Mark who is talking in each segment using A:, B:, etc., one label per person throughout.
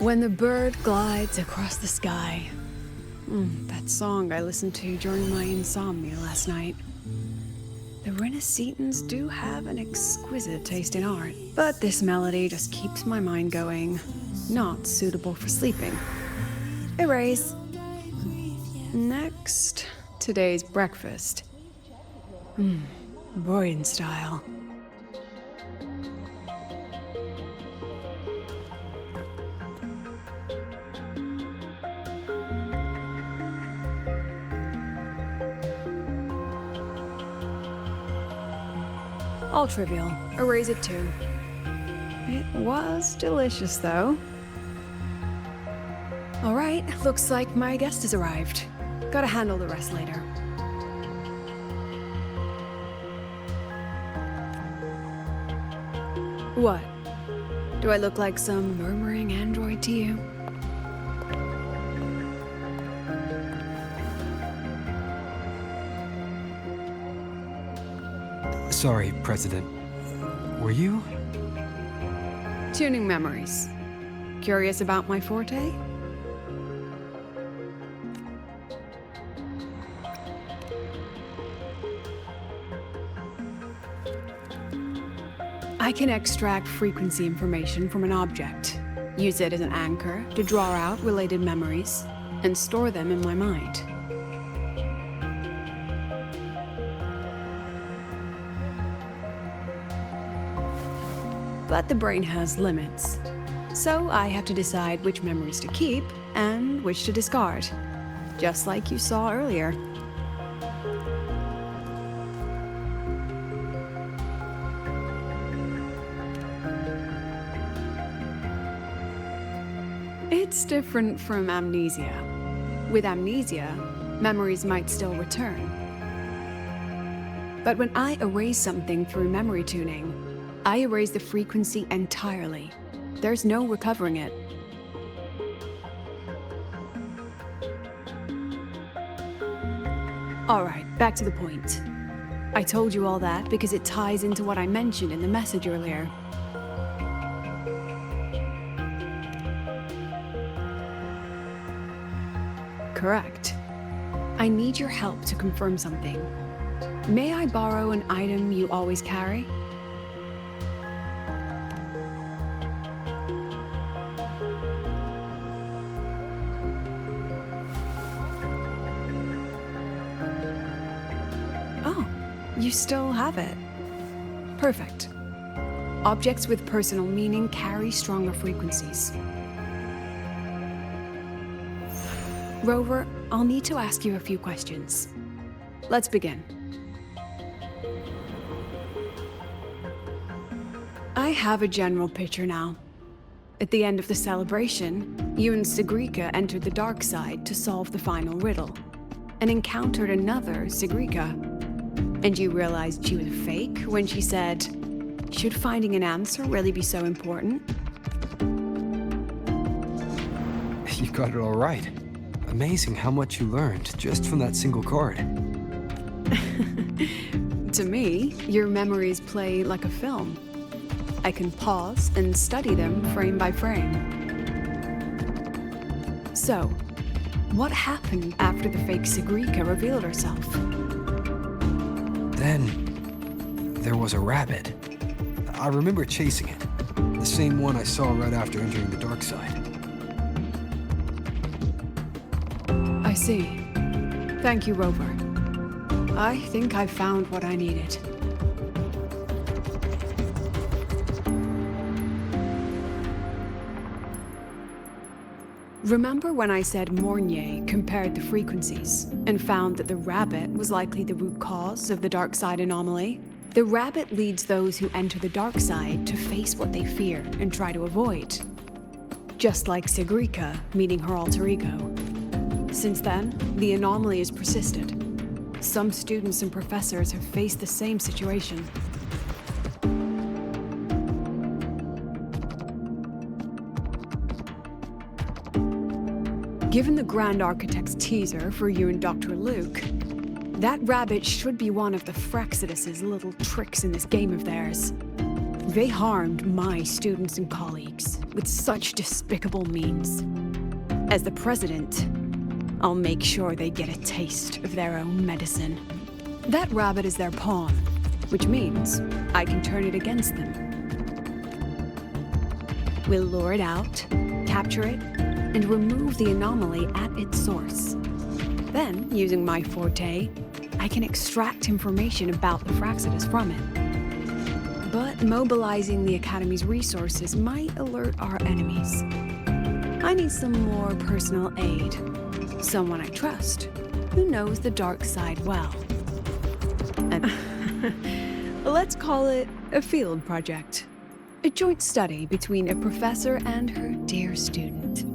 A: When the bird glides across the sky. That song I listened to during my insomnia last night. The Renaissance do have an exquisite taste in art, but this melody just keeps my mind going. Not suitable for sleeping. Erase. Next, today's breakfast. Boyan style. All trivial. Erase it too. It was delicious, though. All right, looks like my guest has arrived. Gotta handle the rest later. What? Do I look like some murmuring android to you?
B: Sorry, President. Were you?
A: Tuning memories. Curious about my forte? I can extract frequency information from an object, use it as an anchor to draw out related memories, and store them in my mind. But the brain has limits, so I have to decide which memories to keep and which to discard, just like you saw earlier. It's different from amnesia. With amnesia, memories might still return. But when I erase something through memory tuning, I erase the frequency entirely. There's no recovering it. All right, back to the point. I told you all that because it ties into what I mentioned in the message earlier. Correct. I need your help to confirm something. May I borrow an item you always carry? Oh, you still have it. Perfect. Objects with personal meaning carry stronger frequencies. Rover, I'll need to ask you a few questions. Let's begin. I have a general picture now. At the end of the celebration, you and Segue entered the dark side to solve the final riddle, and encountered another Segue. And you realized she was fake when she said, "Should finding an answer really be so important?"
B: You got it all right. Amazing how much you learned just from that single card.
A: To me, your memories play like a film. I can pause and study them frame by frame. So, what happened after the fake Segue revealed herself?
B: Then, there was a rabbit. I remember chasing it. The same one I saw right after entering the dark side.
A: I see. Thank you, Rover. I think I found what I needed. Remember when I said Mornier compared the frequencies and found that the rabbit was likely the root cause of the dark side anomaly? The rabbit leads those who enter the dark side to face what they fear and try to avoid. Just like Segue meeting her alter ego. Since then, the anomaly has persisted. Some students and professors have faced the same situation. Given the Grand Architect's teaser for you and Dr. Luke, that rabbit should be one of the Fraxidus's little tricks in this game of theirs. They harmed my students and colleagues with such despicable means. As the president, I'll make sure they get a taste of their own medicine. That rabbit is their pawn, which means I can turn it against them. We'll lure it out, capture it, and remove the anomaly at its source. Then, using my forte, I can extract information about the Fraxidus from it. But mobilizing the Academy's resources might alert our enemies. I need some more personal aid. Someone I trust, who knows the dark side well. And let's call it a field project. A joint study between a professor and her dear student.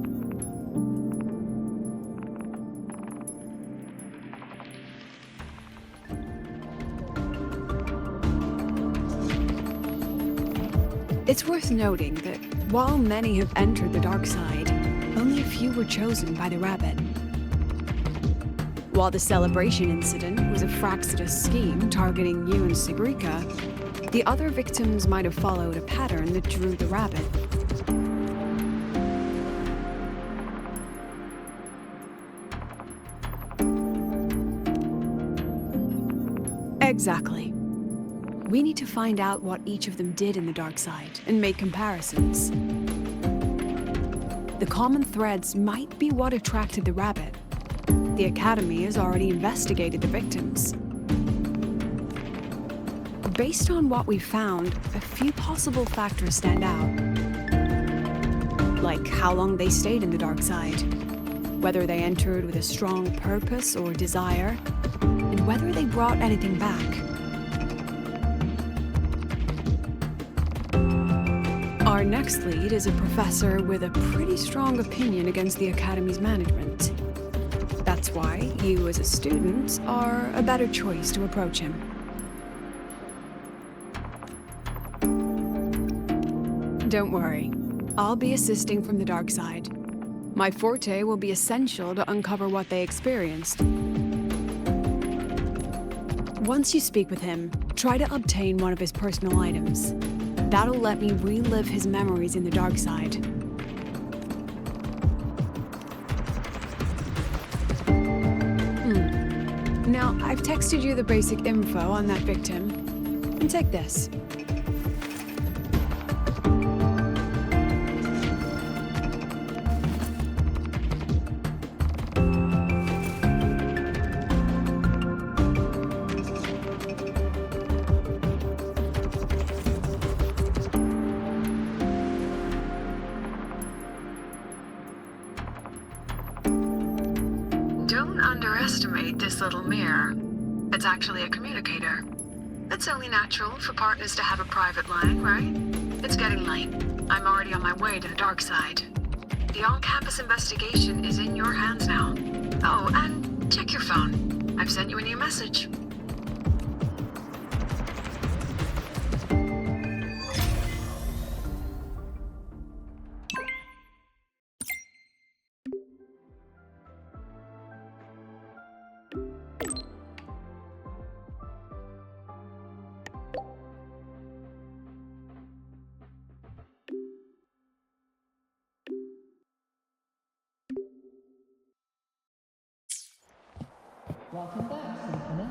A: It's worth noting that while many have entered the dark side, only a few were chosen by the rabbit. While the celebration incident was a Fraxidus scheme targeting you and Segrika, the other victims might have followed a pattern that drew the rabbit. Exactly. We need to find out what each of them did in the dark side and make comparisons. The common threads might be what attracted the rabbit. The Academy has already investigated the victims. Based on what we found, a few possible factors stand out. Like how long they stayed in the dark side, whether they entered with a strong purpose or desire, and whether they brought anything back. Our next lead is a professor with a pretty strong opinion against the Academy's management. That's why you as a student are a better choice to approach him. Don't worry, I'll be assisting from the dark side. My forte will be essential to uncover what they experienced. Once you speak with him, try to obtain one of his personal items. That'll let me relive his memories in the dark side. Now, I've texted you the basic info on that victim. And take this.
C: Don't underestimate this little mirror. It's actually a communicator. It's only natural for partners to have a private line, right? It's getting late. I'm already on my way to the dark side. The on-campus investigation is in your hands now. Oh, and check your phone. I've sent you a new message.
D: Welcome back, Infinite.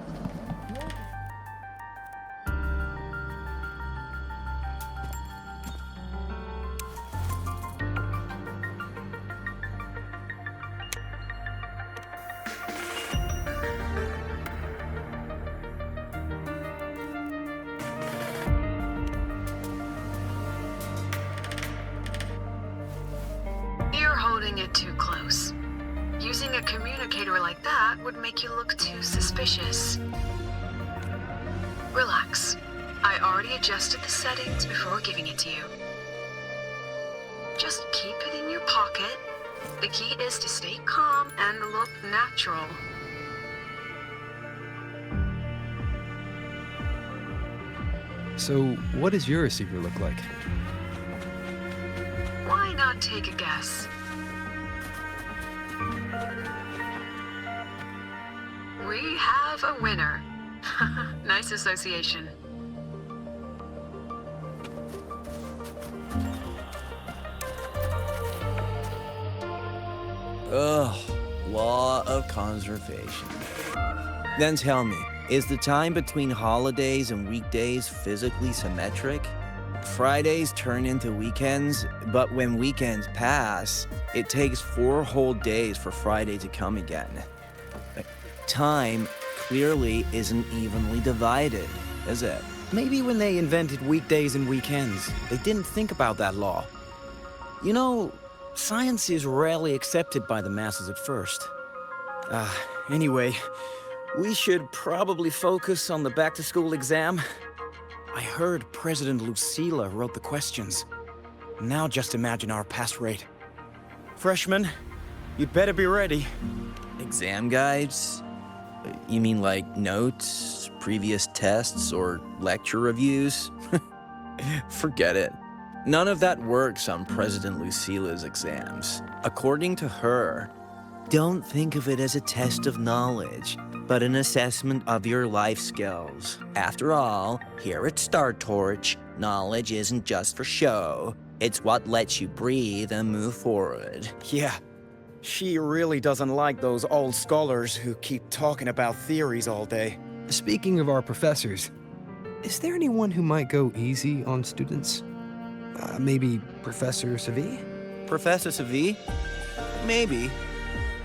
C: You're holding it too close. Using a communicator like that would make you look too suspicious. Relax. I already adjusted the settings before giving it to you. Just keep it in your pocket. The key is to stay calm and look natural.
B: So, what does your receiver look like?
C: Why not take a guess? We have a winner. Nice association.
E: Ugh, law of conservation. Then tell me, is the time between holidays and weekdays physically symmetric? Fridays turn into weekends, but when weekends pass, it takes 4 whole days for Friday to come again. Time clearly isn't evenly divided, is it?
F: Maybe when they invented weekdays and weekends, they didn't think about that law. You know, science is rarely accepted by the masses at first. Anyway, we should probably focus on the back-to-school exam. I heard President Lucila wrote the questions. Now just imagine our pass rate. Freshmen, you'd better be ready.
E: Exam guides? You mean like notes, previous tests, or lecture reviews? Forget it. None of that works on President Lucila's exams. According to her, don't think of it as a test of knowledge, but an assessment of your life skills. After all, here at Star Torch, knowledge isn't just for show. It's what lets you breathe and move forward.
F: Yeah, she really doesn't like those old scholars who keep talking about theories all day.
B: Speaking of our professors, is there anyone who might go easy on students? Maybe Professor Segue?
E: Professor Segue? Maybe.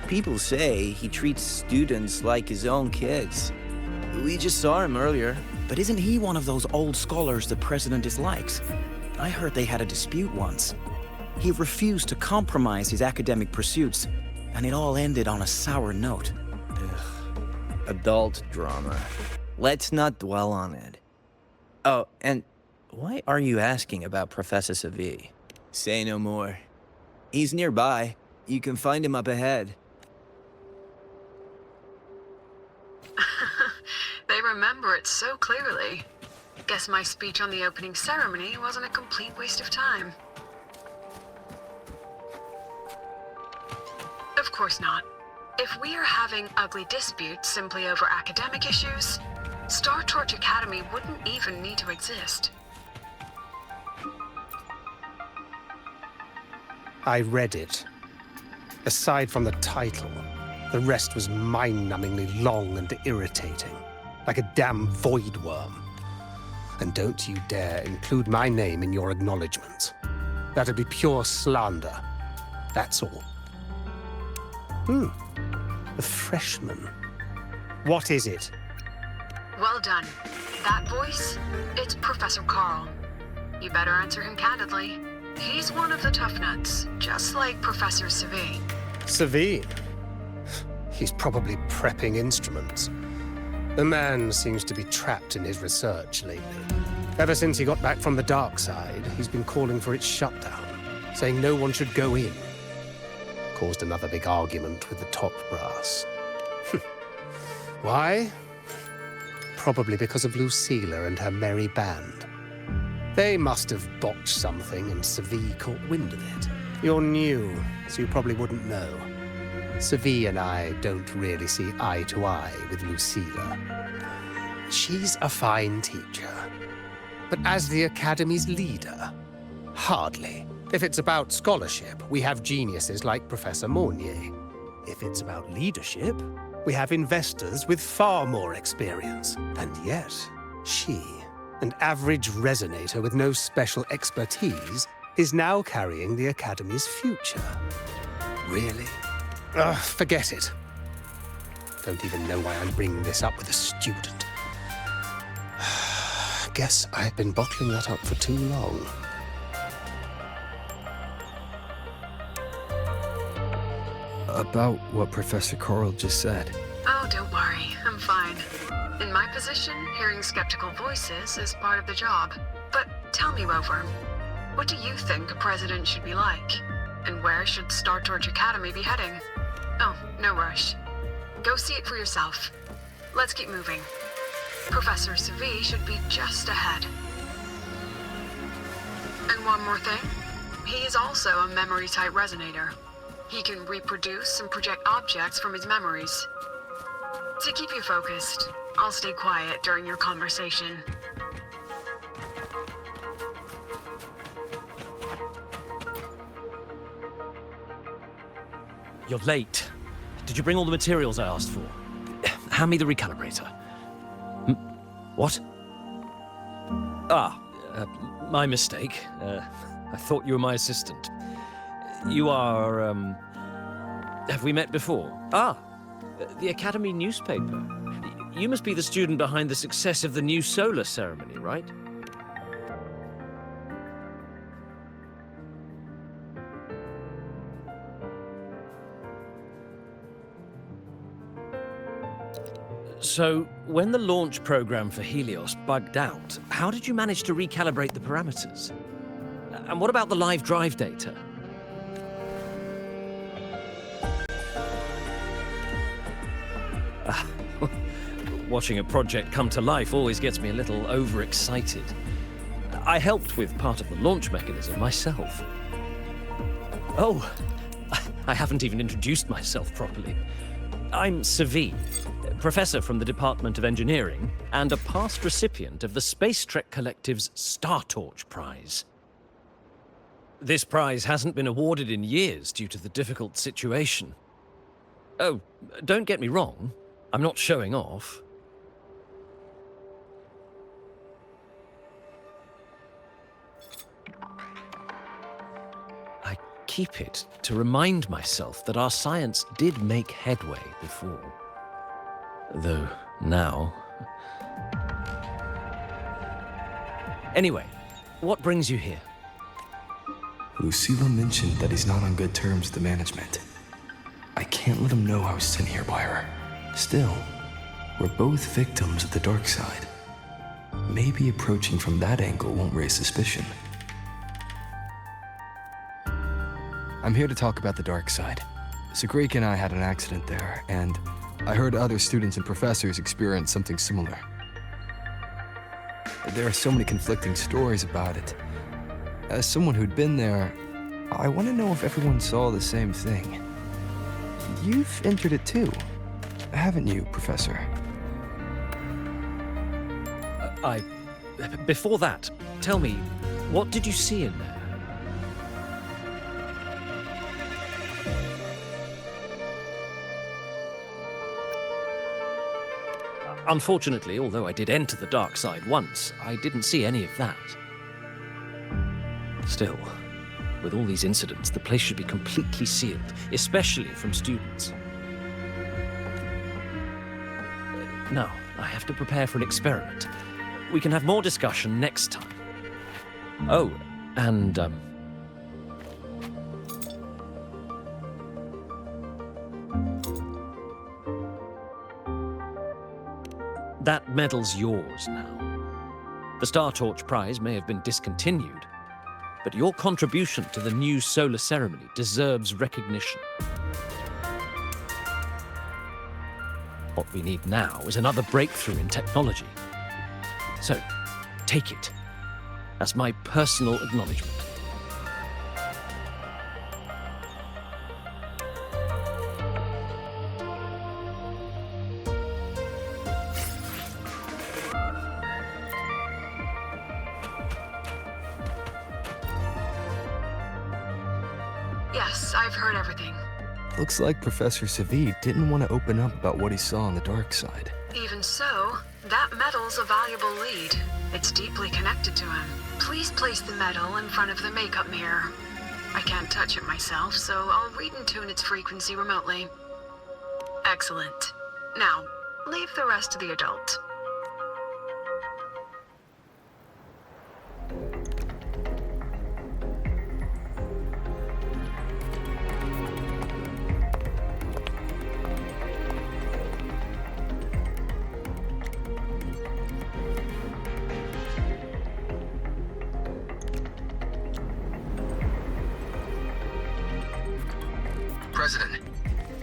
E: People say he treats students like his own kids. We just saw him earlier.
F: But isn't he one of those old scholars the president dislikes? I heard they had a dispute once. He refused to compromise his academic pursuits, and it all ended on a sour note.
E: Ugh. Adult drama. Let's not dwell on it. Oh, and why are you asking about Professor Segue? Say no more. He's nearby. You can find him up ahead.
C: They remember it so clearly. Guess my speech on the opening ceremony wasn't a complete waste of time. Of course not. If we are having ugly disputes simply over academic issues, Star Torch Academy wouldn't even need to exist.
G: I read it. Aside from the title, the rest was mind-numbingly long and irritating, like a damn void worm. And don't you dare include my name in your acknowledgements. That'd be pure slander. That's all. The freshman. What is it?
C: Well done. That voice? It's Professor Carl. You better answer him candidly. He's one of the tough nuts, just like Professor Segue.
G: Segue? He's probably prepping instruments. The man seems to be trapped in his research lately. Ever since he got back from the dark side, he's been calling for its shutdown, saying no one should go in. Caused another big argument with the top brass. Why? Probably because of Lucila and her merry band. They must have botched something and Segue caught wind of it. You're new, so you probably wouldn't know. Segue and I don't really see eye to eye with Lucila. She's a fine teacher. But as the Academy's leader, hardly. If it's about scholarship, we have geniuses like Professor Mornier. If it's about leadership, we have investors with far more experience. And yet, she, an average resonator with no special expertise, is now carrying the Academy's future. Really? Forget it. Don't even know why I'm bringing this up with a student. Guess I've been bottling that up for too long.
B: About what Professor Carl just said.
C: Oh, don't worry. I'm fine. In my position, hearing skeptical voices is part of the job. But tell me, Rover, what do you think a president should be like? And where should Star Torch Academy be heading? Oh, no rush. Go see it for yourself. Let's keep moving. Professor Segue should be just ahead. And one more thing. He is also a memory-type resonator. He can reproduce and project objects from his memories. To keep you focused, I'll stay quiet during your conversation.
H: You're late. Did you bring all the materials I asked for? Hand me the recalibrator. What? My mistake. I thought you were my assistant. You are, Have we met before? The Academy newspaper. You must be the student behind the success of the new solar ceremony, right? So, when the launch program for Helios bugged out, how did you manage to recalibrate the parameters? And what about the live drive data? Watching a project come to life always gets me a little overexcited. I helped with part of the launch mechanism myself. Oh, I haven't even introduced myself properly. I'm Segue, professor from the Department of Engineering and a past recipient of the Space Trek Collective's Star Torch Prize. This prize hasn't been awarded in years due to the difficult situation. Oh, don't get me wrong, I'm not showing off. I keep it to remind myself that our science did make headway before. Though now... Anyway, what brings you here?
I: Lucila mentioned that he's not on good terms with the management. I can't let him know I was sent here by her. Still, we're both victims of the dark side. Maybe approaching from that angle won't raise suspicion.
B: I'm here to talk about the dark side. Segue and I had an accident there, and I heard other students and professors experience something similar. There are so many conflicting stories about it. As someone who'd been there, I want to know if everyone saw the same thing. You've entered it too, haven't you, Professor?
H: Before that, tell me, what did you see in there? Unfortunately, although I did enter the dark side once, I didn't see any of that. Still, with all these incidents, the place should be completely sealed, especially from students. Now, I have to prepare for an experiment. We can have more discussion next time. Oh, and, that medal's yours now. The Star Torch Prize may have been discontinued, but your contribution to the new solar ceremony deserves recognition. What we need now is another breakthrough in technology. So, take it as my personal acknowledgement.
C: Yes, I've heard everything.
B: Looks like Professor Segue didn't want to open up about what he saw on the dark side.
C: Even so, that medal's a valuable lead. It's deeply connected to him. Please place the medal in front of the makeup mirror. I can't touch it myself, so I'll read and tune its frequency remotely. Excellent. Now, leave the rest to the adult.
I: President,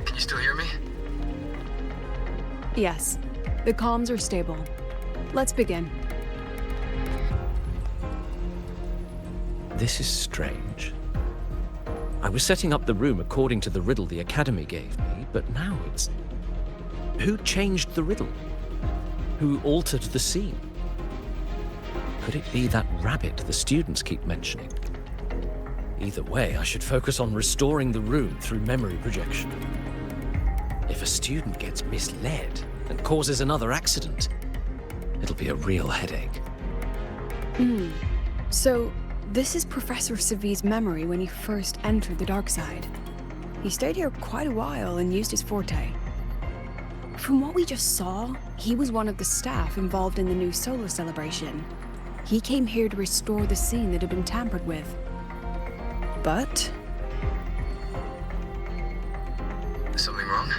I: can you still hear me?
A: Yes, the comms are stable. Let's begin.
H: This is strange. I was setting up the room according to the riddle the Academy gave me, but now it's... Who changed the riddle? Who altered the scene? Could it be that rabbit the students keep mentioning? Either way, I should focus on restoring the room through memory projection. If a student gets misled and causes another accident, it'll be a real headache.
A: So, this is Professor Segue's memory when he first entered the dark side. He stayed here quite a while and used his forte. From what we just saw, he was one of the staff involved in the new solar celebration. He came here to restore the scene that had been tampered with. But...
I: Something wrong?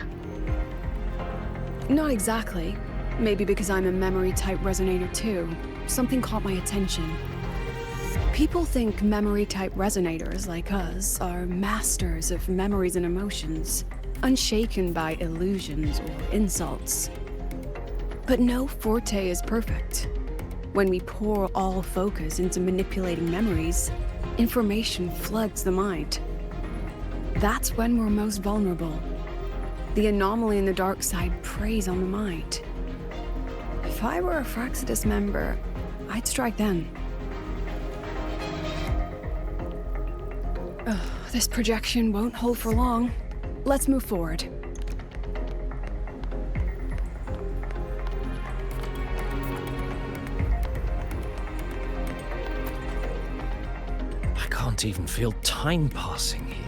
A: not exactly. Maybe because I'm a memory-type resonator too. Something caught my attention. People think memory-type resonators like us are masters of memories and emotions, unshaken by illusions or insults. But no forte is perfect. When we pour all focus into manipulating memories, information floods the mind. That's when we're most vulnerable. The anomaly in the dark side preys on the mind. If I were a Fraxidus member, I'd strike then. This projection won't hold for long. Let's move forward.
H: I can't even feel time passing here.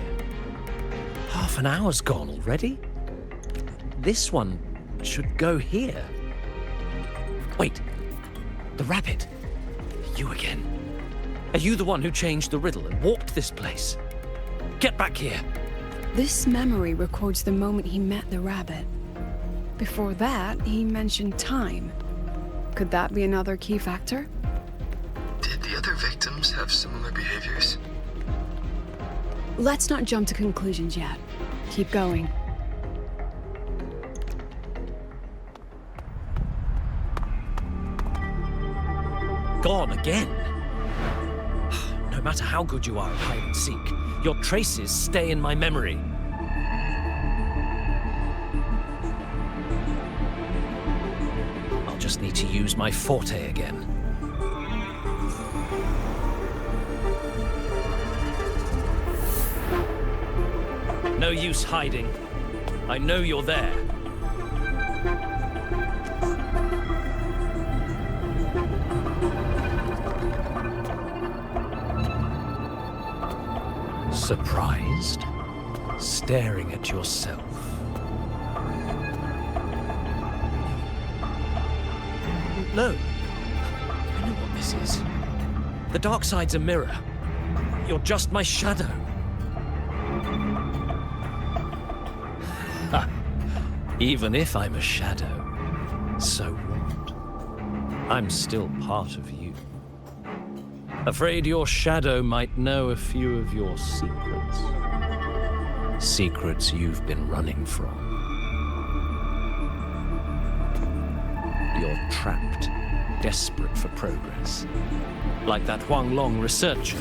H: Half an hour's gone already? This one should go here. Wait, the rabbit. You again. Are you the one who changed the riddle and warped this place? Get back here.
A: This memory records the moment he met the rabbit. Before that, he mentioned time. Could that be another key factor?
I: Did the other victims have similar behaviors?
A: Let's not jump to conclusions yet. Keep going.
H: Gone again. No matter how good you are at hide and seek, your traces stay in my memory. I'll just need to use my forte again. No use hiding. I know you're there. Surprised? Staring at yourself. No. I know what this is. The dark side's a mirror. You're just my shadow. Ha! Even if I'm a shadow, so what? I'm still part of you. Afraid your shadow might know a few of your secrets. Secrets you've been running from. You're trapped, desperate for progress. Like that Huang Long researcher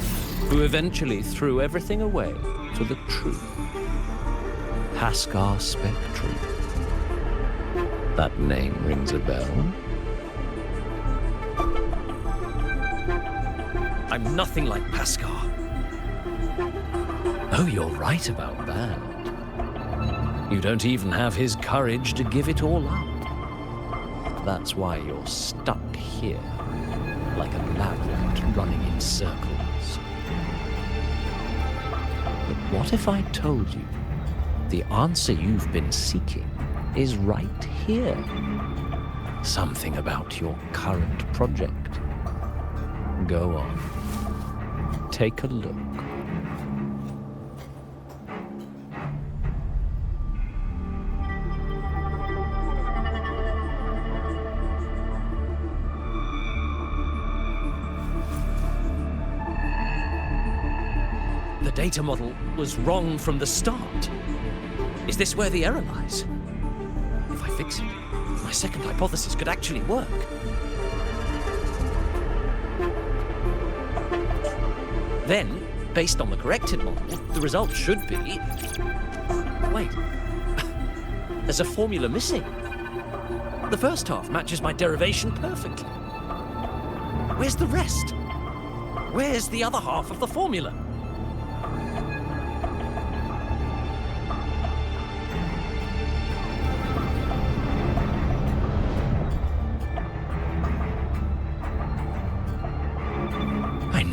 H: who eventually threw everything away for the truth. Haskar Spectrum. That name rings a bell. I'm nothing like Paskar. Oh, you're right about that. You don't even have his courage to give it all up. That's why you're stuck here, like a lab rat running in circles. But what if I told you the answer you've been seeking is right here? Something about your current project. Go on. Take a look. The data model was wrong from the start. Is this where the error lies? If I fix it, my second hypothesis could actually work. Then, based on the corrected model, the result should be... Wait. There's a formula missing. The first half matches my derivation perfectly. Where's the rest? Where's the other half of the formula?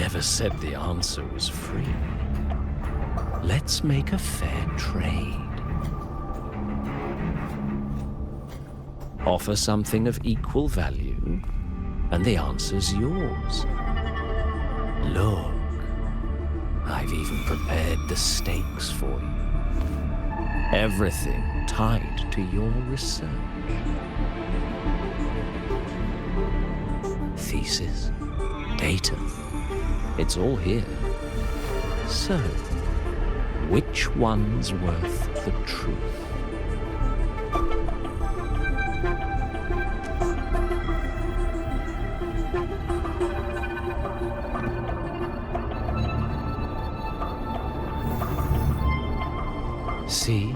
H: never said the answer was free. Let's make a fair trade. Offer something of equal value, and the answer's yours. Look, I've even prepared the stakes for you. Everything tied to your research. Thesis, data, it's all here. So, which one's worth the truth? See?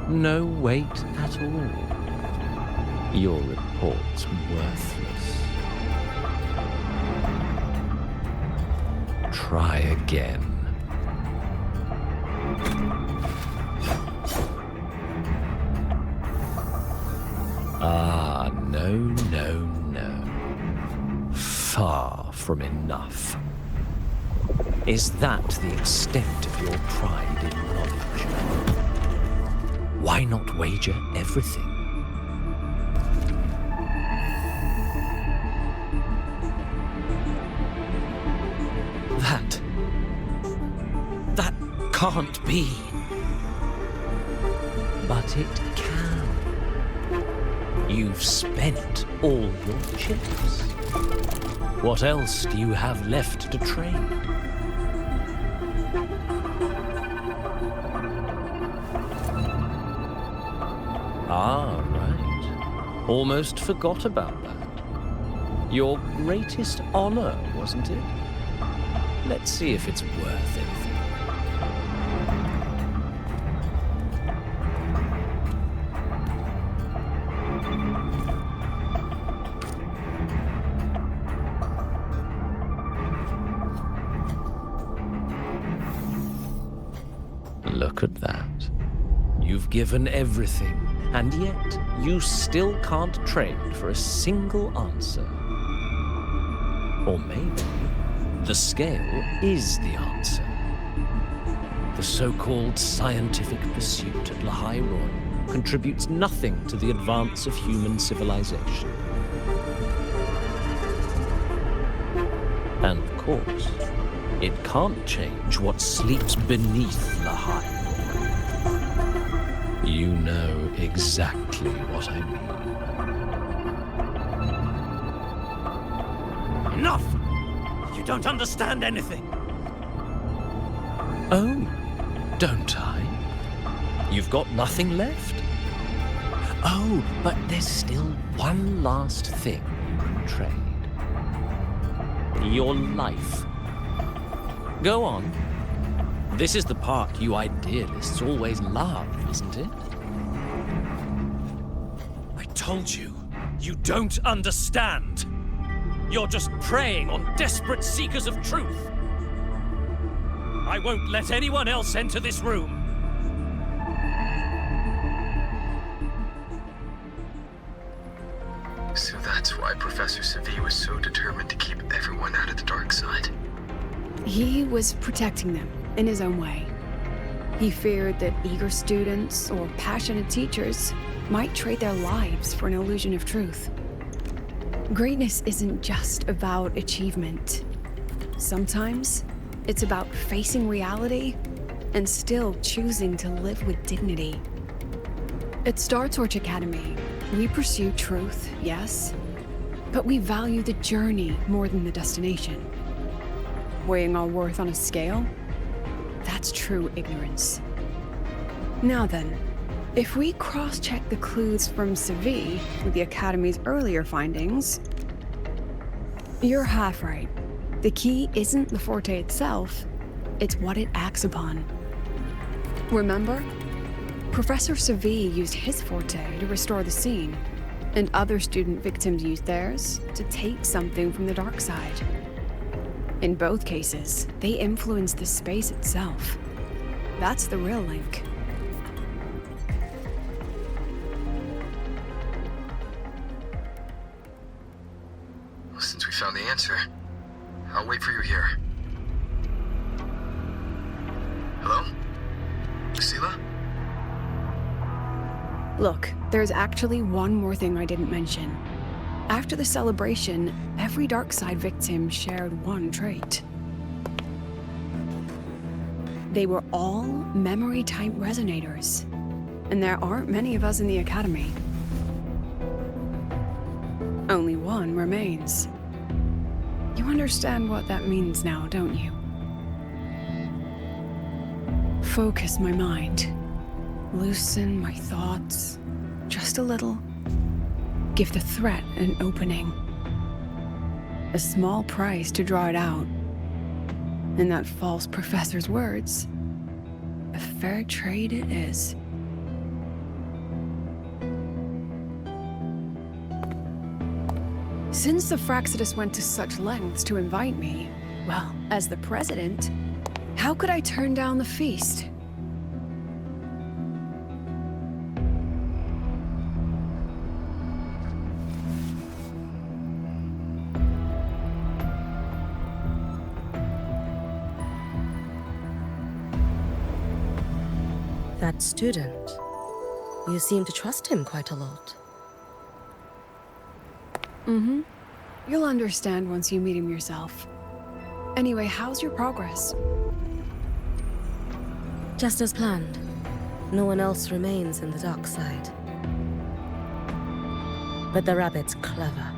H: No weight at all. Your report's worthless. Try again. Ah, no, no, no. Far from enough. Is that the extent of your pride in knowledge? Why not wager everything? That can't be. But it can. You've spent all your chips. What else do you have left to trade? Ah, right. Almost forgot about that. Your greatest honor, wasn't it? Let's see if it's worth anything. Look at that. You've given everything, and yet you still can't trade for a single answer. Or maybe the scale is the answer. The so-called scientific pursuit at Lahai-Roi contributes nothing to the advance of human civilization. And of course, it can't change what sleeps beneath Lahai-Roi. You know exactly what I mean.
F: Enough! You don't understand anything.
H: Oh, don't I? You've got nothing left? Oh, but there's still one last thing you can trade. Your life. Go on. This is the part you idealists always love, isn't it?
F: I told you, you don't understand. You're just preying on desperate seekers of truth. I won't let anyone else enter this room.
I: So that's why Professor Segue was so determined to keep everyone out of the dark side.
A: He was protecting them in his own way. He feared that eager students or passionate teachers might trade their lives for an illusion of truth. Greatness isn't just about achievement. Sometimes it's about facing reality and still choosing to live with dignity. At Star Torch Academy, we pursue truth, yes, but we value the journey more than the destination. Weighing our worth on a scale? That's true ignorance. Now then, if we cross-check the clues from Segue with the Academy's earlier findings, you're half right. The key isn't the forte itself, it's what it acts upon. Remember? Professor Segue used his forte to restore the scene, and other student victims used theirs to take something from the dark side. In both cases, they influenced the space itself. That's the real link.
I: Well, since we found the answer, I'll wait for you here. Hello? Lucilla?
A: Look, there's actually one more thing I didn't mention. After the celebration, every Darkseid victim shared one trait. They were all memory-type resonators, and there aren't many of us in the Academy. Only one remains. You understand what that means now, don't you? Focus my mind. Loosen my thoughts. Just a little. Give the threat an opening. A small price to draw it out. In that false professor's words, a fair trade it is. Since the Fraxidus went to such lengths to invite me, well, as the president, how could I turn down the feast?
J: That student. You seem to trust him quite a lot.
A: Mm-hmm. You'll understand once you meet him yourself. Anyway, how's your progress?
J: Just as planned. No one else remains in the dark side. But the rabbit's clever.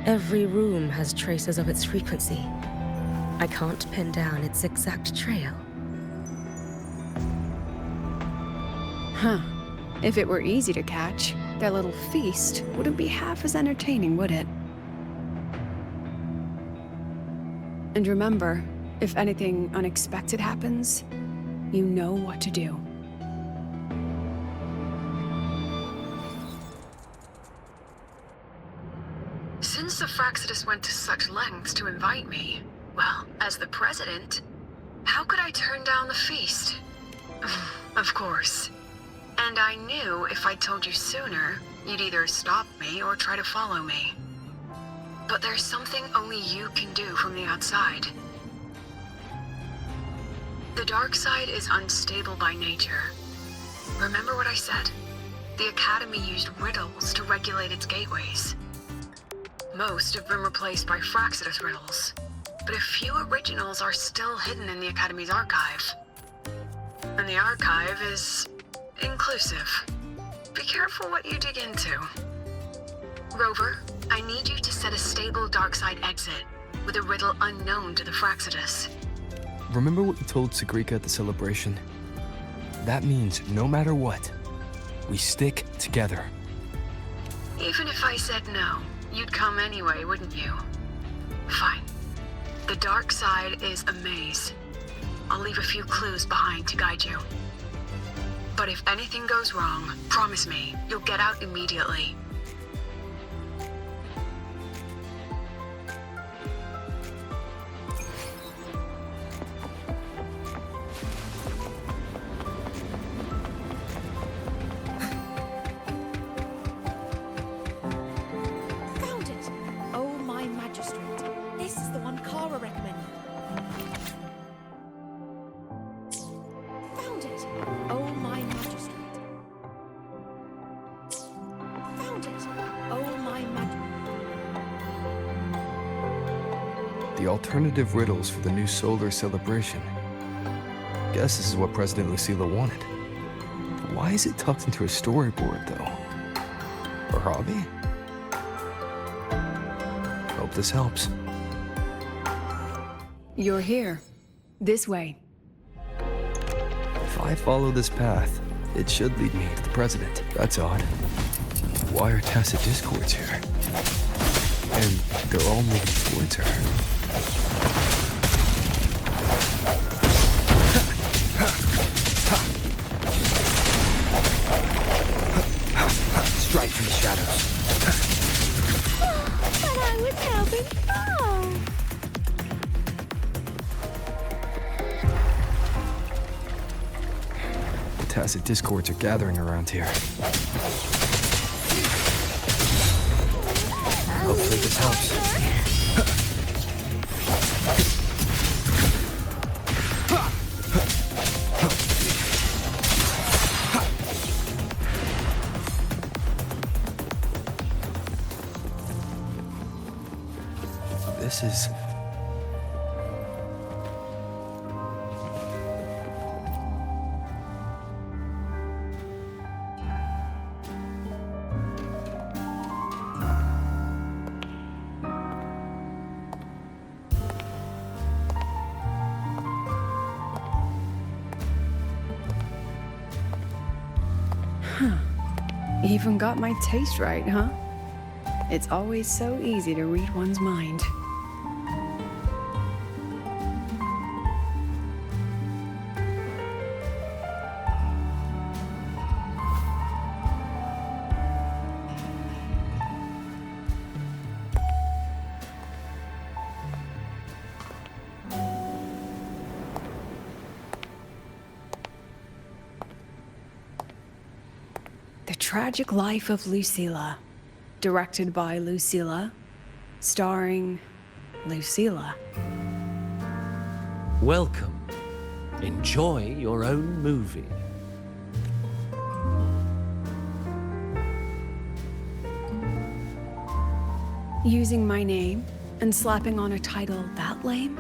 J: Every room has traces of its frequency. I can't pin down its exact trail.
A: Huh. If it were easy to catch, their little feast wouldn't be half as entertaining, would it? And remember, if anything unexpected happens, you know what to do.
C: Since the Fraxidus went to such lengths to invite me, well, as the president, how could I turn down the feast? Of course. And I knew if I told you sooner, you'd either stop me or try to follow me. But there's something only you can do from the outside. The dark side is unstable by nature. Remember what I said? The Academy used riddles to regulate its gateways. Most have been replaced by Fraxidus riddles, but a few originals are still hidden in the Academy's archive. And the archive is inclusive. Be careful what you dig into. Rover, I need you to set a stable darkside exit with a riddle unknown to the Fraxidus.
B: Remember what you told Segue at the celebration? That means no matter what, we stick together.
C: Even if I said no, you'd come anyway, wouldn't you? Fine. The dark side is a maze. I'll leave a few clues behind to guide you. But if anything goes wrong, promise me, you'll get out immediately.
K: Found it! Oh, my magistrate. This is the one Kara recommended. Found it! Oh, my magistrate. Found it! Oh, my magistrate.
B: The alternative riddles for the new solar celebration. Guess this is what President Lucilla wanted. Why is it tucked into a storyboard, though? Her hobby? Hope this helps.
A: You're here. This way.
B: If I follow this path, it should lead me to the president. That's odd. Why are tacit discords here? And they're all moving towards her.
F: Strike from the shadows.
K: But I was helping. Oh!
B: The tacit discords are gathering around here.
F: Hopefully this helps.
B: this is...
A: Even got my taste right, huh? It's always so easy to read one's mind. The Tragic Life of Lucilla, directed by Lucilla, starring Lucilla.
H: Welcome. Enjoy your own movie.
A: Using my name and slapping on a title that lame?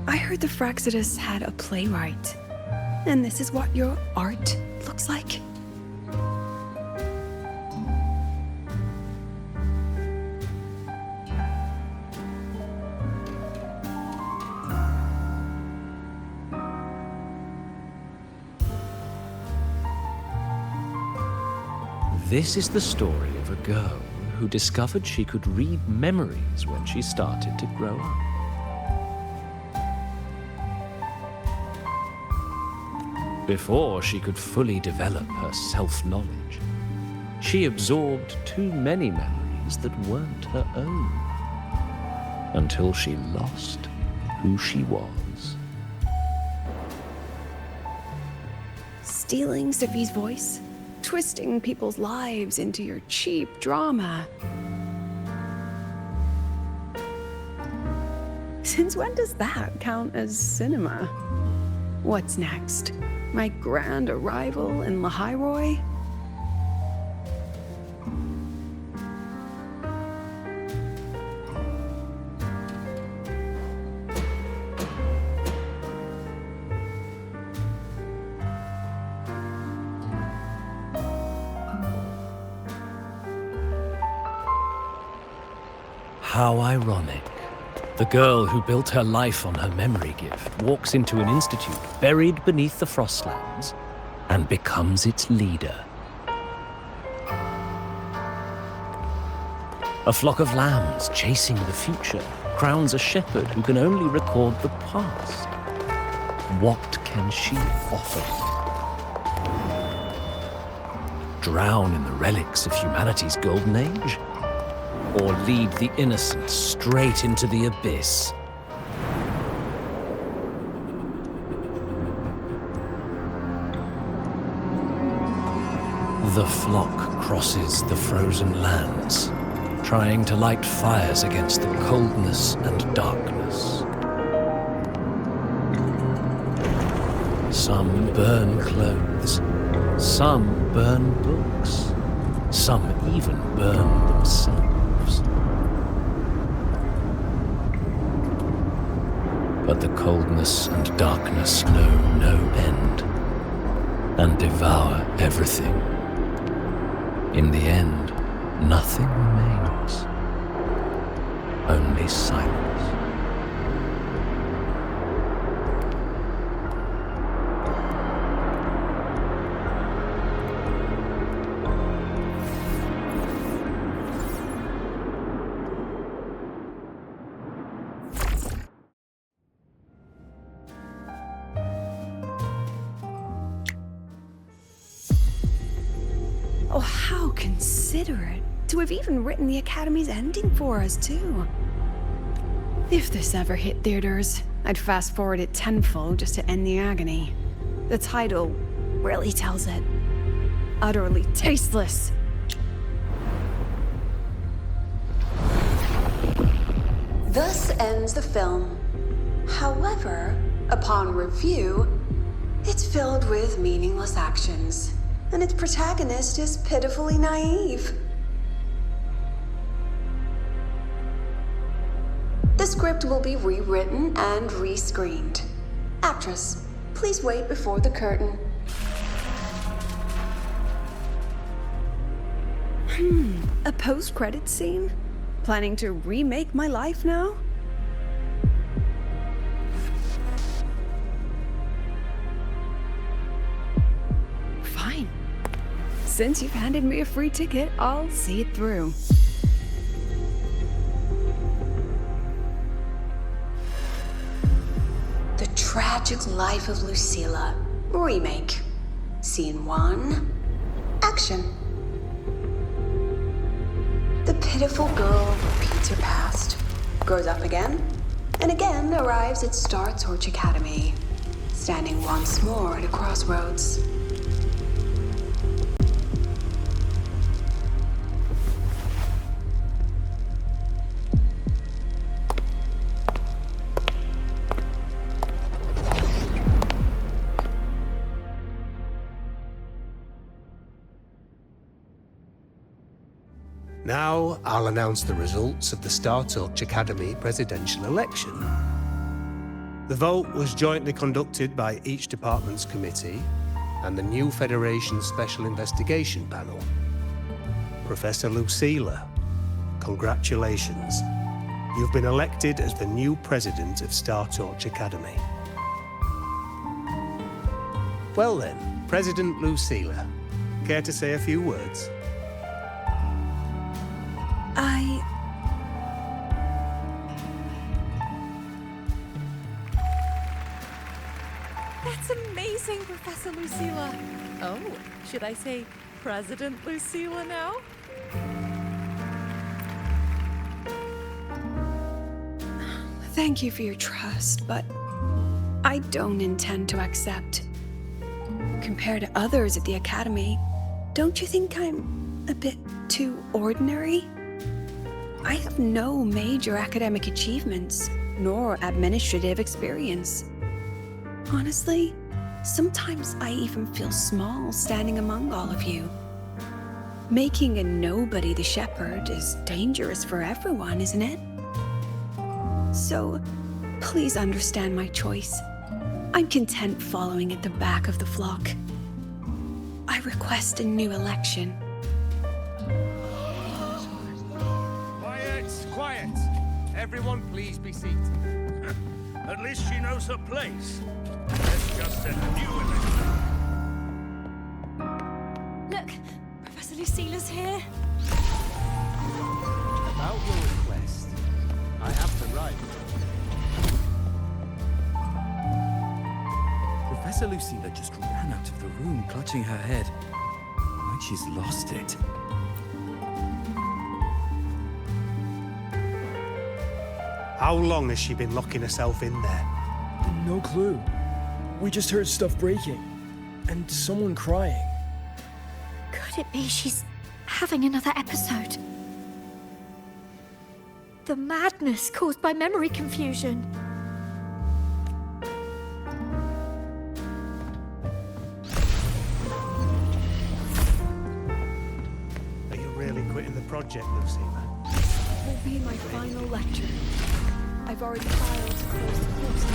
A: I heard the Fraxidus had a playwright, and this is what your art looks like?
H: This is the story of a girl who discovered she could read memories when she started to grow up. Before she could fully develop her self-knowledge, she absorbed too many memories that weren't her own, until she lost who she was.
A: Stealing Sophie's voice? Twisting people's lives into your cheap drama. Since when does that count as cinema? What's next? My grand arrival in Lahai-Roi?
H: How ironic. The girl who built her life on her memory gift walks into an institute buried beneath the Frostlands and becomes its leader. A flock of lambs chasing the future crowns a shepherd who can only record the past. What can she offer? Drown in the relics of humanity's golden age? Or lead the innocent straight into the abyss? The flock crosses the frozen lands, trying to light fires against the coldness and darkness. Some burn clothes, some burn books, some even burn themselves. But the coldness and darkness know no end, and devour everything. In the end, nothing remains, only silence.
A: Oh, how considerate to have even written the Academy's ending for us, too. If this ever hit theaters, I'd fast forward it tenfold just to end the agony. The title, really tells it. Utterly tasteless.
C: Thus ends the film. However, upon review, it's filled with meaningless actions, and its protagonist is pitifully naive. The script will be rewritten and rescreened. Actress, please wait before the curtain.
A: A post-credits scene? Planning to remake my life now? Fine. Since you've handed me a free ticket, I'll see it through.
C: The Tragic Life of Lucilla. Remake. Scene 1. Action. The pitiful girl repeats her past, grows up again, and again arrives at Star Torch Academy, standing once more at a crossroads.
G: Now, I'll announce the results of the Star Torch Academy presidential election. The vote was jointly conducted by each department's committee and the new Federation's Special Investigation Panel. Professor Lucilla, congratulations. You've been elected as the new president of Star Torch Academy. Well then, President Lucilla, care to say a few words?
K: That's amazing, Professor Lucilla. Oh, should I say President Lucilla now?
A: Thank you for your trust, but I don't intend to accept. Compared to others at the Academy, don't you think I'm a bit too ordinary? I have no major academic achievements, nor administrative experience. Honestly, sometimes I even feel small standing among all of you. Making a nobody the shepherd is dangerous for everyone, isn't it? So, please understand my choice. I'm content following at the back of the flock. I request a new election.
L: Quiet! Everyone please be seated. At least she knows her place. Let's just a new election.
K: Look, Professor Lucilla's here.
L: About your request, I have the right.
I: Professor Lucilla just ran out of the room, clutching her head. Like she's lost it.
G: How long has she been locking herself in there?
M: No clue. We just heard stuff breaking. And someone crying.
K: Could it be she's having another episode? The madness caused by memory confusion.
G: Are you really quitting the project, Lucilla?
A: Will be my final lecture. I've already filed to close the course.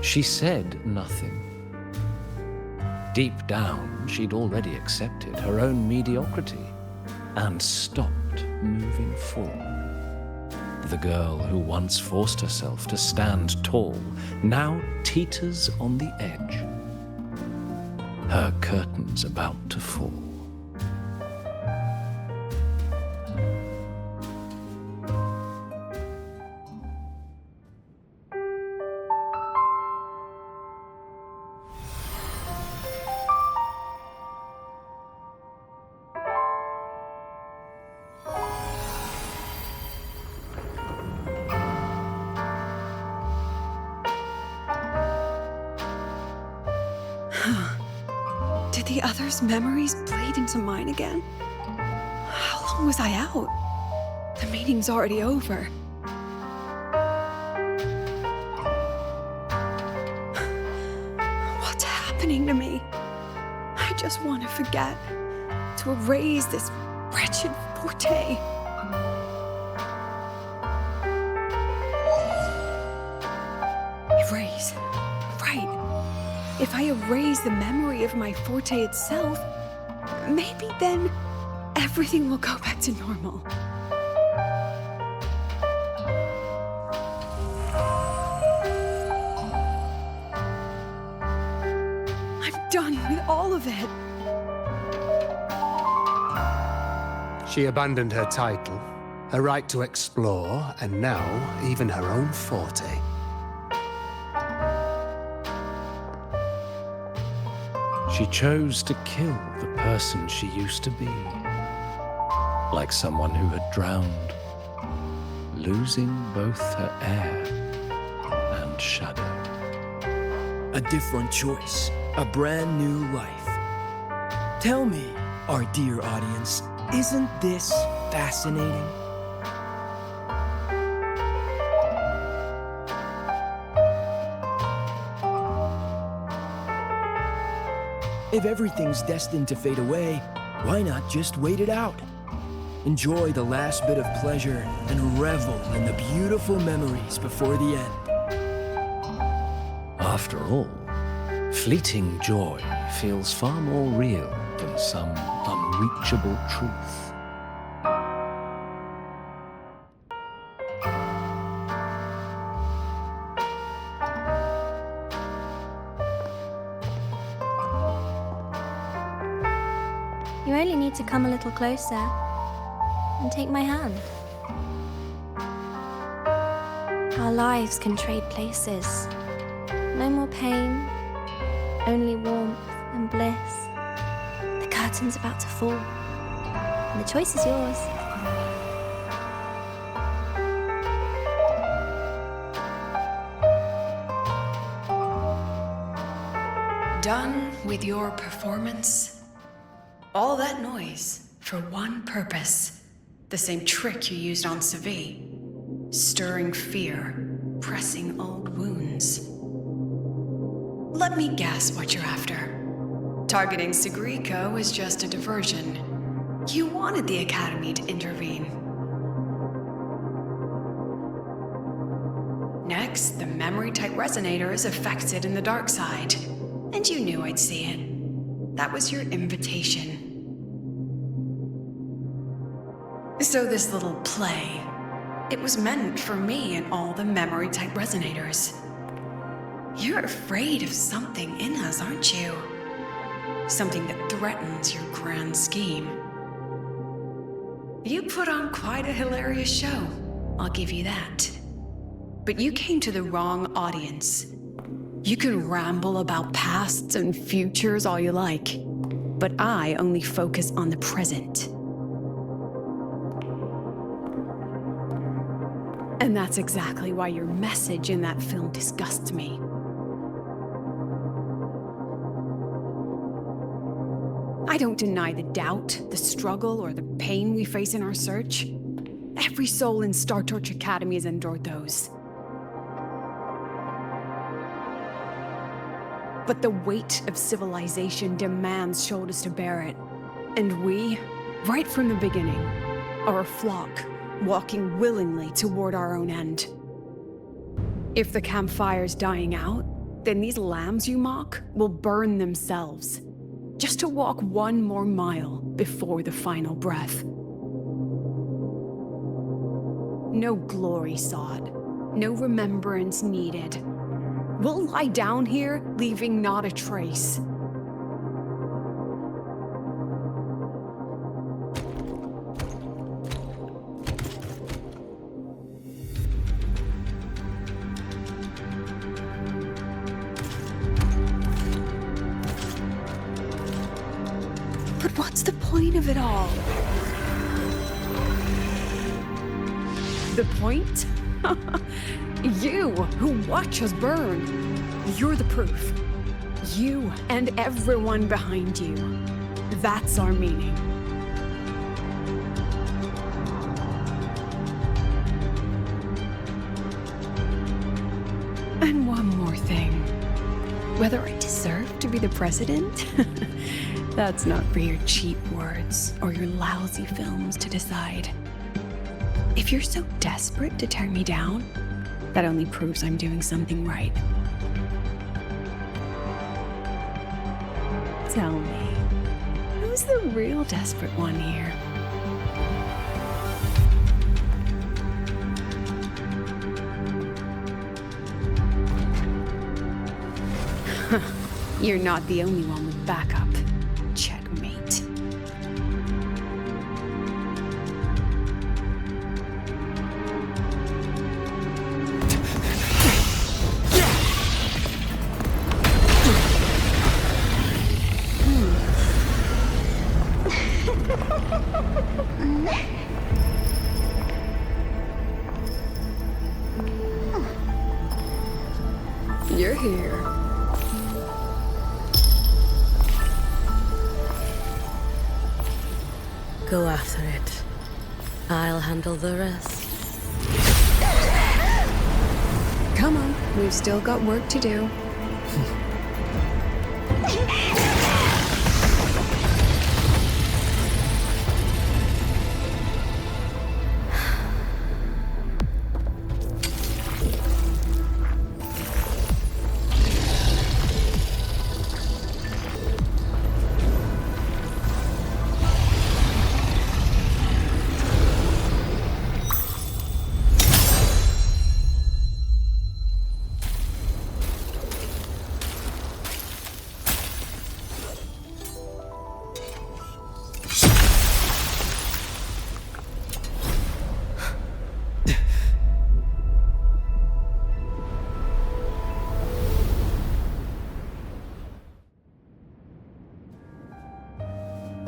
H: She said nothing. Deep down, she'd already accepted her own mediocrity and stopped moving forward. The girl who once forced herself to stand tall now teeters on the edge. Her curtain's about to fall.
A: the other's memories bleed into mine again? How long was I out? The meeting's already over. What's happening to me? I just want to forget, to erase this wretched forte. Erase. Right. If I erase the memory of my forte itself, maybe then everything will go back to normal. I'm done with all of it.
G: She abandoned her title, her right to explore, and now even her own forte.
H: She chose to kill the person she used to be. Like someone who had drowned, losing both her air and shadow.
M: A different choice, a brand new life. Tell me, our dear audience, isn't this fascinating? If everything's destined to fade away, why not just wait it out? Enjoy the last bit of pleasure and revel in the beautiful memories before the end.
H: After all, fleeting joy feels far more real than some unreachable truth.
N: You only need to come a little closer and take my hand. Our lives can trade places. No more pain, only warmth and bliss. The curtain's about to fall, and the choice is yours.
C: Done with your performance? All that noise for one purpose. The same trick you used on Segue. Stirring fear, pressing old wounds. Let me guess what you're after. Targeting Segue was just a diversion. You wanted the Academy to intervene. Next, the memory-type resonator is affected in the dark side. And you knew I'd see it. That was your invitation. So this little play, it was meant for me and all the memory-type resonators. You're afraid of something in us, aren't you? Something that threatens your grand scheme. You put on quite a hilarious show, I'll give you that. But you came to the wrong audience. You can ramble about pasts and futures all you like, but I only focus on the present. And that's exactly why your message in that film disgusts me. I don't deny the doubt, the struggle, or the pain we face in our search. Every soul in Star Torch Academy has endured those. But the weight of civilization demands shoulders to bear it. And we, right from the beginning, are a flock, walking willingly toward our own end. If the campfire's dying out, then these lambs you mock will burn themselves, just to walk one more mile before the final breath. No glory sought, no remembrance needed. We'll lie down here, leaving not a trace. But what's the point of it all? The point? You, who watch us burn. You're the proof.
A: You and everyone behind you. That's our meaning. And one more thing. Whether I deserve to be the president? That's not for your cheap words or your lousy films to decide. If you're so desperate to tear me down, that only proves I'm doing something right. Tell me, who's the real desperate one here? You're not the only one with backup. Checkmate. You're here.
J: Go after it. I'll handle the rest.
A: Come on, we've still got work to do.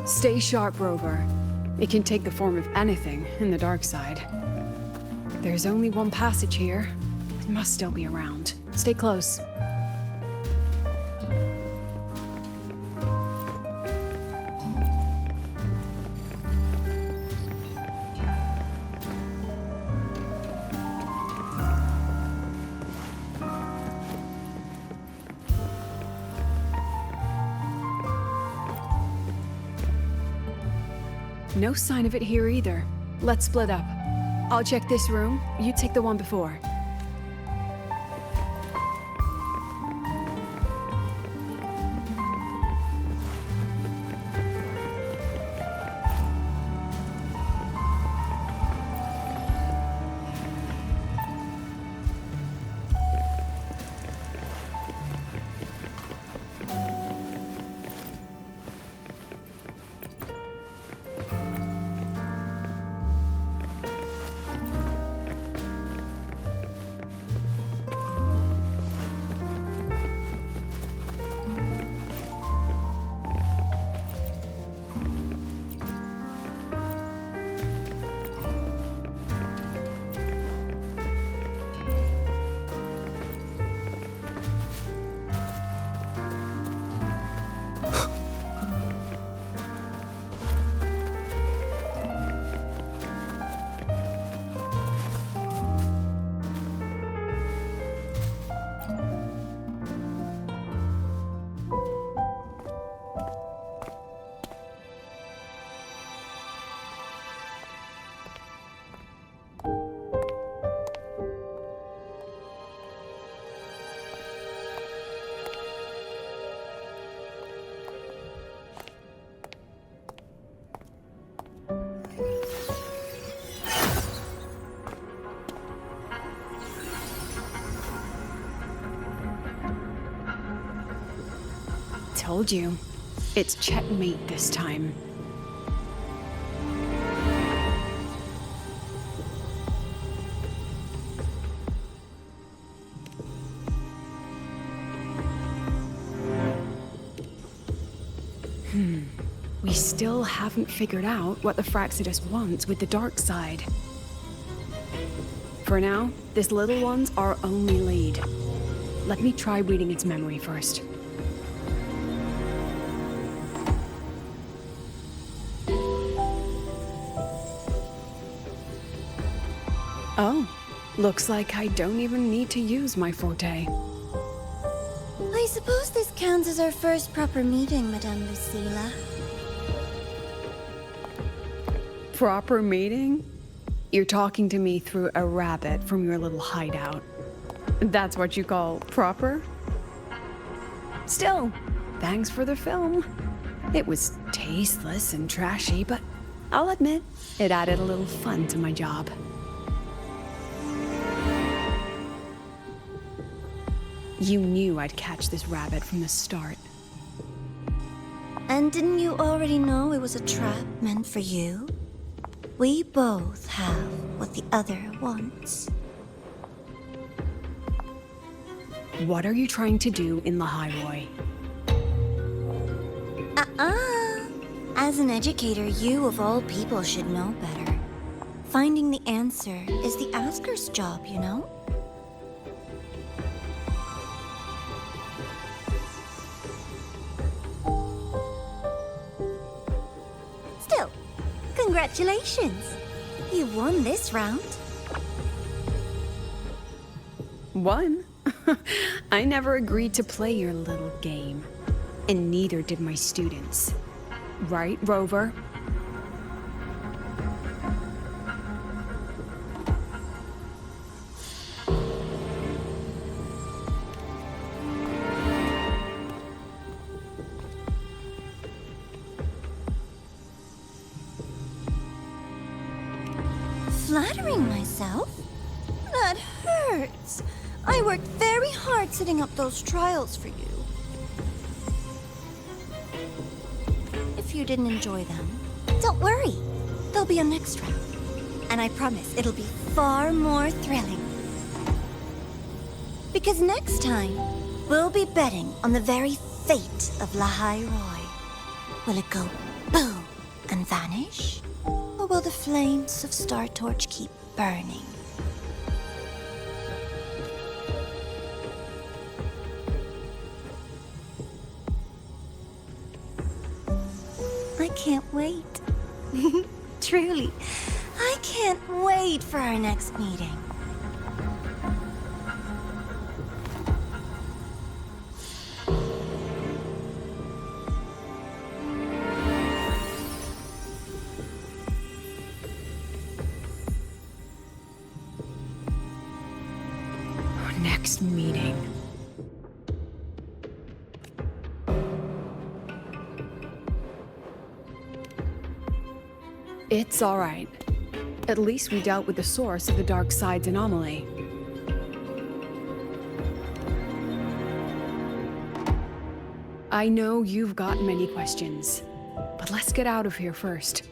A: Stay sharp, Rover. It can take the form of anything in the dark side. There's only one passage here. It must still be around. Stay close. No sign of it here either. Let's split up. I'll check this room, you take the one before. Told you. It's checkmate this time. We still haven't figured out what the Fraxidus wants with the dark side. For now, this little one's our only lead. Let me try reading its memory first. Oh, looks like I don't even need to use my forte.
N: I suppose this counts as our first proper meeting, Madame Lucilla.
A: Proper meeting? You're talking to me through a rabbit from your little hideout. That's what you call proper? Still, thanks for the film. It was tasteless and trashy, but I'll admit, it added a little fun to my job. You knew I'd catch this rabbit from the start.
N: And didn't you already know it was a trap meant for you? We both have what the other wants.
A: What are you trying to do in Lahai-Roi?
N: As an educator, you of all people should know better. Finding the answer is the asker's job, you know? Still, congratulations! You won this round.
A: Won? I never agreed to play your little game. And neither did my students. Right, Rover?
N: Flattering myself? That hurts. I worked very hard setting up those trials for you. If you didn't enjoy them, don't worry. There'll be a next round. And I promise it'll be far more thrilling. Because next time, we'll be betting on the very fate of Lahai-Roi. Will it go boom and vanish? Or will the flames of Star Torch keep burning? I can't wait. Truly, I can't wait for our next meeting.
A: Our next meeting. It's all right. At least we dealt with the source of the dark side's anomaly. I know you've got many questions, but let's get out of here first.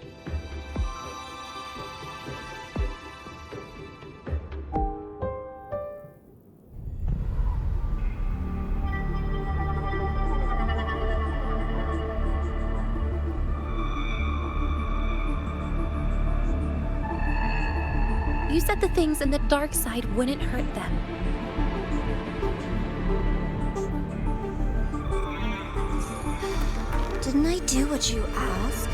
O: You said the things in the dark side wouldn't hurt them.
N: Didn't I do what you asked?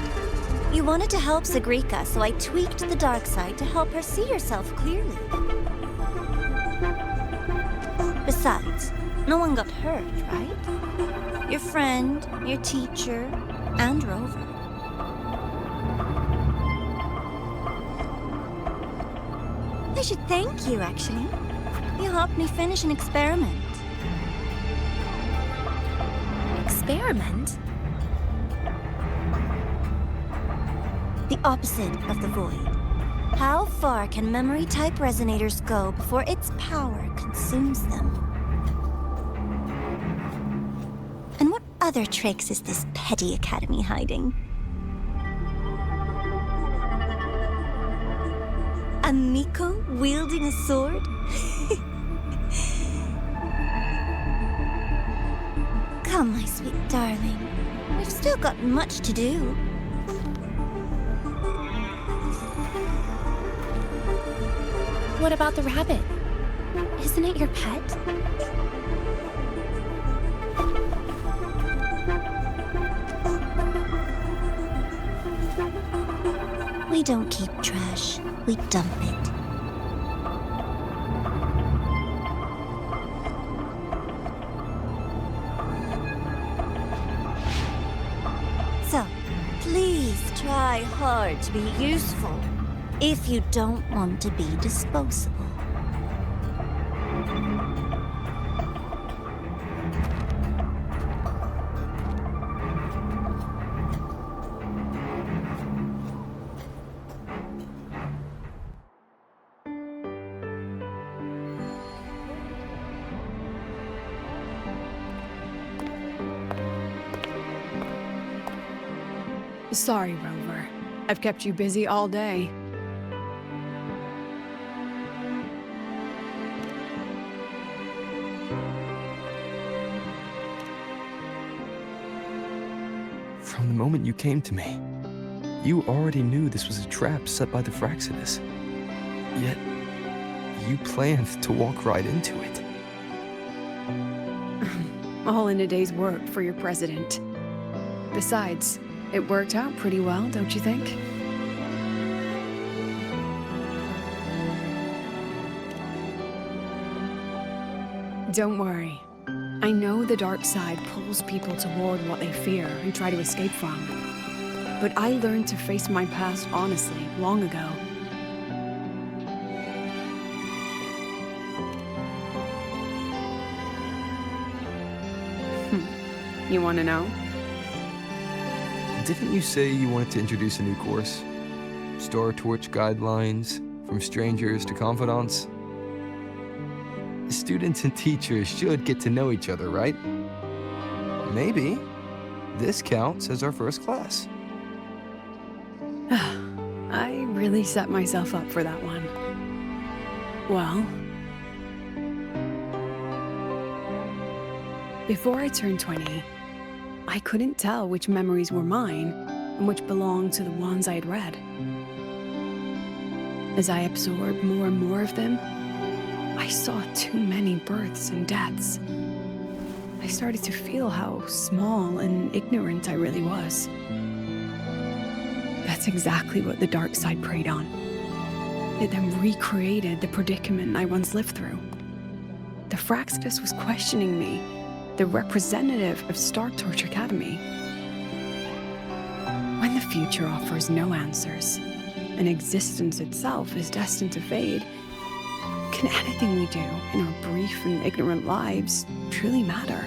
N: You wanted to help Segue, so I tweaked the dark side to help her see herself clearly. Besides, no one got hurt, right? Your friend, your teacher, and Rover. I should thank you, actually. You helped me finish an experiment.
O: Experiment?
N: The opposite of the void. How far can memory-type resonators go before its power consumes them? And what other tricks is this petty academy hiding? A Miko wielding a sword? Come, my sweet darling. We've still got much to do.
O: What about the rabbit? Isn't it your pet?
N: We don't keep trash. We dump it.
P: hard to be useful if you don't want to be disposable.
A: Sorry, Rover. I've kept you busy all day.
B: From the moment you came to me, you already knew this was a trap set by the Fraxidus. Yet, you planned to walk right into it.
A: All in a day's work for your president. Besides, it worked out pretty well, don't you think? Don't worry. I know the dark side pulls people toward what they fear and try to escape from. But I learned to face my past honestly long ago. You want to know?
B: Didn't you say you wanted to introduce a new course? Star Torch guidelines, from strangers to confidants? Students and teachers should get to know each other, right? Maybe this counts as our first class.
A: I really set myself up for that one. Well, before I turned 20, I couldn't tell which memories were mine and which belonged to the ones I had read. As I absorbed more and more of them, I saw too many births and deaths. I started to feel how small and ignorant I really was. That's exactly what the dark side preyed on. It then recreated the predicament I once lived through. The Fraxidus was questioning me, the representative of Star Torch Academy. When the future offers no answers, and existence itself is destined to fade, can anything we do in our brief and ignorant lives truly matter?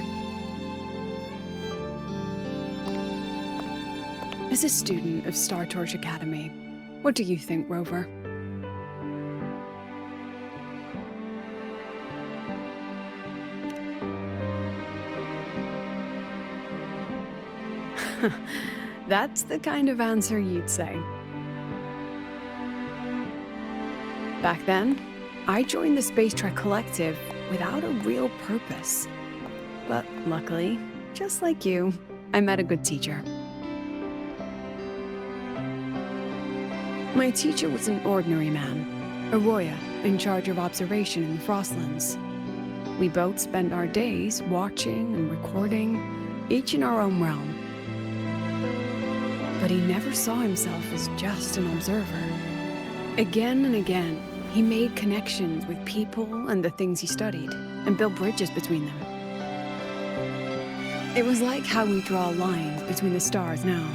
A: As a student of Star Torch Academy, what do you think, Rover? That's the kind of answer you'd say. Back then, I joined the Space Trek Collective without a real purpose. But luckily, just like you, I met a good teacher. My teacher was an ordinary man, a Roya, in charge of observation in the Frostlands. We both spent our days watching and recording, each in our own realm. But he never saw himself as just an observer. Again and again, he made connections with people and the things he studied, and built bridges between them. It was like how we draw lines between the stars now.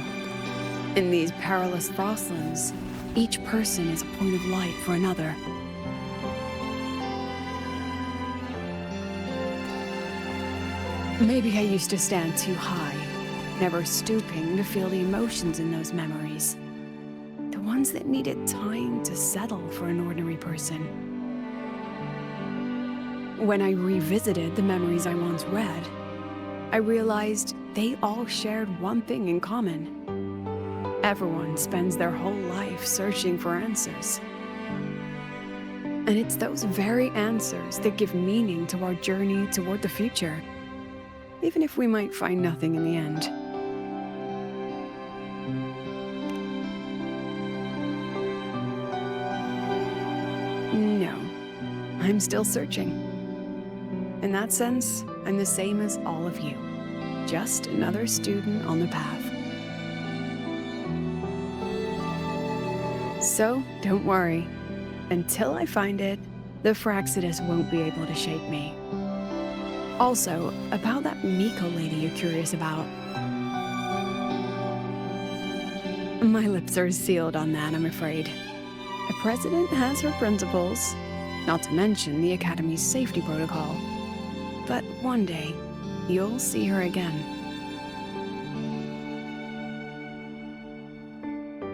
A: In these perilous Frostlands, each person is a point of light for another. Maybe I used to stand too high, never stooping to feel the emotions in those memories. The ones that needed time to settle for an ordinary person. When I revisited the memories I once read, I realized they all shared one thing in common. Everyone spends their whole life searching for answers. And it's those very answers that give meaning to our journey toward the future, even if we might find nothing in the end. No, I'm still searching. In that sense, I'm the same as all of you, just another student on the path. So, don't worry. Until I find it, the Fraxidus won't be able to shape me. Also, about that Miko lady you're curious about. My lips are sealed on that, I'm afraid. A president has her principles, not to mention the Academy's safety protocol. But one day, you'll see her again.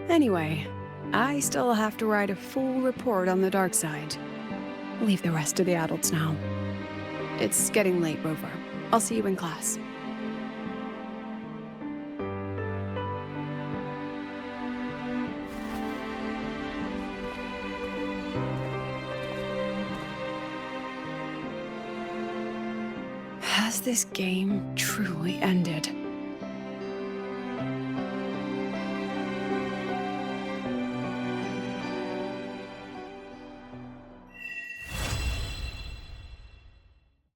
A: Anyway, I still have to write a full report on the dark side. Leave the rest to the adults now. It's getting late, Rover. I'll see you in class. Has this game truly ended?